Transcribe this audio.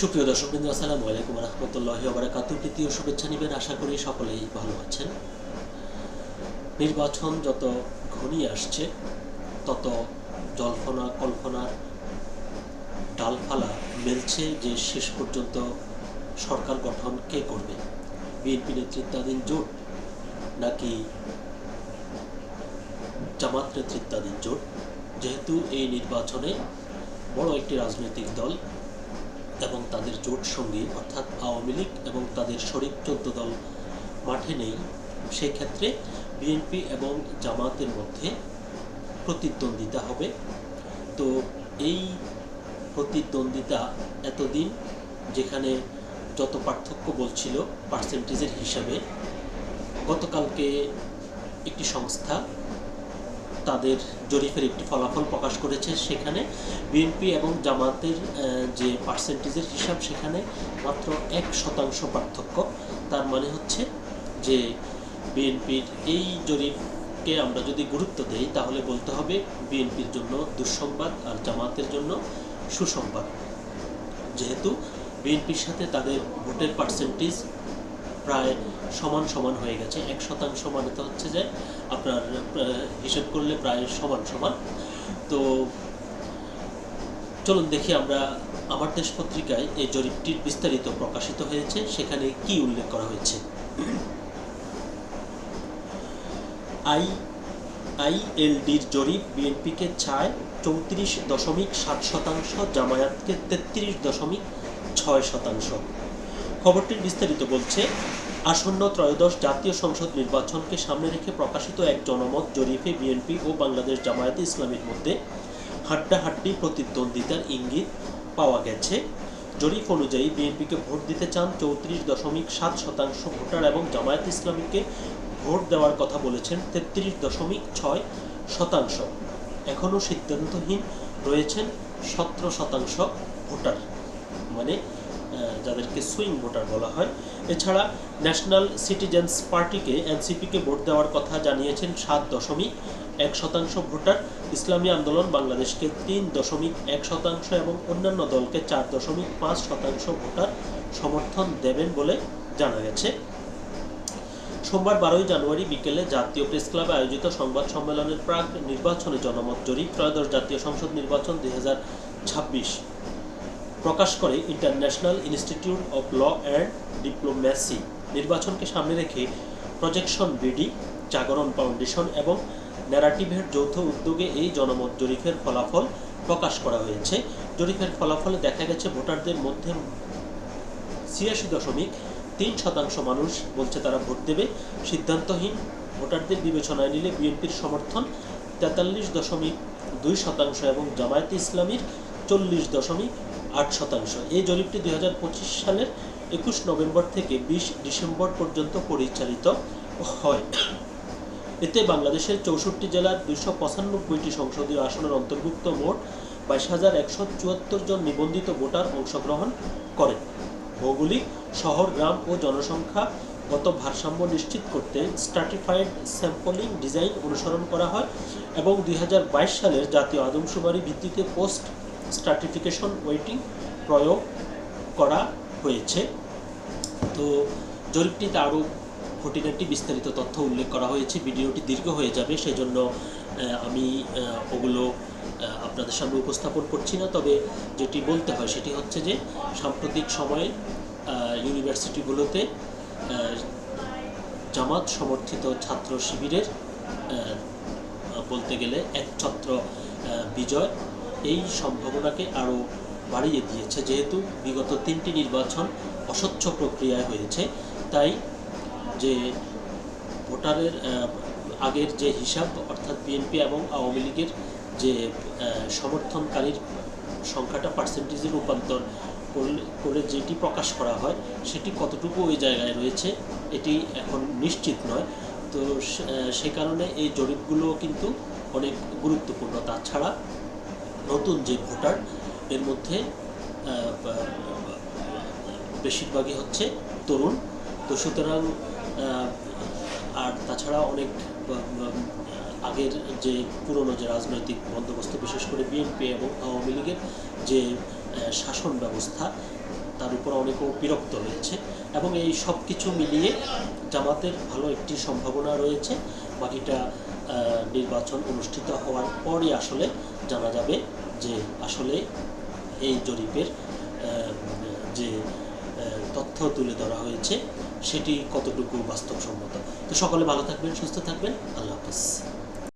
সুপ্রিয় দর্শকবৃন্দ, আসসালামু আলাইকুম রহমতুল্লাহি ওয়া বারাকাতুহু। প্রীতীয় শুভেচ্ছা নিবেন, আশা করি সকলেই ভালো আছেন। নির্বাচন যত ঘনিয়ে আসছে তত জল্পনা কল্পনার ডালপালা মেলছে যে শেষ পর্যন্ত সরকার গঠন কে করবে, বিএনপি নেতৃত্বাধীন জোট নাকি জামাত নেতৃত্বাধীন জোট। যেহেতু এই নির্বাচনে বড় একটি রাজনৈতিক দল এবং তাদের জোট সঙ্গী অর্থাৎ আওয়ামী লীগ এবং তাদের শরিক 14 দল মাঠে নেই, সেই ক্ষেত্রে বিএনপি এবং জামাতের মধ্যে প্রতিদ্বন্দ্বিতা হবে। তো এই প্রতিদ্বন্দ্বিতা এতদিন যেখানে যত পার্থক্য বলছিল পার্সেন্টেজের হিসাবে, গতকালকে একটি সংস্থা তাদের জরিপের একটি ফলাফল প্রকাশ করেছে। সেখানে বিএনপি এবং জামাতের যে পার্সেন্টেজের হিসাব, সেখানে মাত্র 1% পার্থক্য। তার মানে হচ্ছে যে বিএনপির এই জরিপকে আমরা যদি গুরুত্ব দেই তাহলে বলতে হবে বিএনপির জন্য দুঃসংবাদ আর জামাতের জন্য সুসংবাদ। যেহেতু বিএনপির সাথে তাদের ভোটের পার্সেন্টেজ প্রায় সমান সমান হয়ে গেছে, 1% মানে তো হচ্ছে যে আপনার হিসেব করলে প্রায় সমান সমান। তো চলুন দেখি আমরা আমার দেশ পত্রিকায় এই জরিপটির বিস্তারিত প্রকাশিত হয়েছে, সেখানে কি উল্লেখ করা হয়েছে। আইএলডির জরিপ বিএনপিকে চায় 34.7%, জামায়াতকে 33.6%। খবরটির বিস্তারিত বলছে, আসন্ন ত্রয়োদশ জাতীয় সংসদ নির্বাচনকে সামনে রেখে প্রকাশিত এক জনমত জরিপে বিএনপি ও বাংলাদেশ জামায়াতে ইসলামীর মধ্যে হাড্ডাহাড্ডি প্রতিদ্বন্দ্বিতার ইঙ্গিত পাওয়া গেছে। জরিপ অনুযায়ী বিএনপিকে ভোট দিতে চান 34.7% ভোটার এবং জামায়াতে ইসলামীকে ভোট দেওয়ার কথা বলেছেন 33.6%। এখনও সিদ্ধান্তহীন রয়েছেন 17% ভোটার, মানে যাদেরকে সুইং ভোটার বলা হয়। এছাড়া ন্যাশনাল সিটিজেন্স পার্টিকে এনসিপিকে ভোট দেওয়ার কথা জানিয়েছেন 7.1% ভোটার। ইসলামী আন্দোলন বাংলাদেশকে 3.1% এবং অন্যান্য দলকে 4.5% ভোটার সমর্থন দেবেন বলে জানা গেছে। সোমবার 12 জানুয়ারি বিকেলে জাতীয় প্রেস ক্লাবে আয়োজিত সংবাদ সম্মেলনের প্রাক নির্বাচনে জনমত জরিপ ত্রয়োদশ জাতীয় সংসদ নির্বাচন 2026 প্রকাশ করে international institute of law and diplomacy. নির্বাচনকে সামনে রেখে প্রজেকশন বিডি, জাগরণ ফাউন্ডেশন এবং ন্যারেটিভের যৌথ উদ্যোগে এই জনমত জরিপের ফলাফল প্রকাশ করা হয়েছে। জরিপের ফলাফলে দেখা গেছে ভোটারদের মধ্যে 86.3% মানুষ বলছে তারা ভোট দেবে। সিদ্ধান্তহীন ভোটারদের বিবেচনায় নিলে বিএনপির সমর্থন 43.2% এবং জামায়াতে ইসলামীর 40.8%। এই জরিপটি 2025 সালের 21 নভেম্বর থেকে 20 ডিসেম্বর পর্যন্ত পরিচালিত হয়। এতে বাংলাদেশের 64 জেলার 295টি সংসদীয় আসনের অন্তর্ভুক্ত মোট 22,174 জন নিবন্ধিত ভোটার অংশগ্রহণ করেন। ভৌগোলিক, শহর, গ্রাম ও জনসংখ্যাগত ভারসাম্য নিশ্চিত করতে স্ট্র্যাটিফাইড স্যাম্পলিং ডিজাইন অনুসরণ করা হয় এবং 2022 সালের জাতীয় আদমশুমারি ভিত্তিতে পোস্ট স্ট্র্যাটিফিকেশন ওয়েটিং প্রয়োগ করা হয়েছে। তো জরিপটিতে আরও খুঁটিনাটি বিস্তারিত তথ্য উল্লেখ করা হয়েছে। ভিডিওটি দীর্ঘ হয়ে যাবে, সেজন্য আমি ওগুলো আপনাদের সামনে উপস্থাপন করছি না। তবে যেটি বলতে হয় সেটি হচ্ছে যে সাম্প্রতিক সময়ে ইউনিভার্সিটিগুলোতে জামাত সমর্থিত ছাত্র শিবিরের বলতে গেলে একছত্র বিজয় এই সম্ভাবনাকে আরও বাড়িয়ে দিয়েছে। যেহেতু বিগত 3টি নির্বাচন অস্বচ্ছ প্রক্রিয়ায় হয়েছে, তাই যে ভোটারের আগের যে হিসাব অর্থাৎ বিএনপি এবং আওয়ামী লীগের যে সমর্থনকারীর সংখ্যাটা পার্সেন্টেজে রূপান্তর করে যেটি প্রকাশ করা হয় সেটি কতটুকু ওই জায়গায় রয়েছে এটি এখন নিশ্চিত নয়। তো সে কারণে এই জরিপগুলো কিন্তু অনেক গুরুত্বপূর্ণ। তাছাড়া নতুন যে ভোটার এর মধ্যে বেশিরভাগই হচ্ছে তরুণ। তো সুতরাং আর তাছাড়া অনেক আগের যে পুরনো যে রাজনৈতিক বন্দোবস্ত, বিশেষ করে বিএনপি এবং আওয়ামী লীগের যে শাসন ব্যবস্থা, তার উপর অনেকেও বিরক্ত হয়েছে এবং এই সব কিছু মিলিয়ে জামাতের ভালো একটি সম্ভাবনা রয়েছে। বাকিটা নির্বাচন অনুষ্ঠিত হওয়ার পরই আসলে জানা যাবে যে আসলে এই জরিপের যে তথ্য তুলে ধরা হয়েছে সেটি কতটুকু বাস্তবসম্মত। তো সকলে ভালো থাকবেন, সুস্থ থাকবেন, আল্লাহ হাফেজ।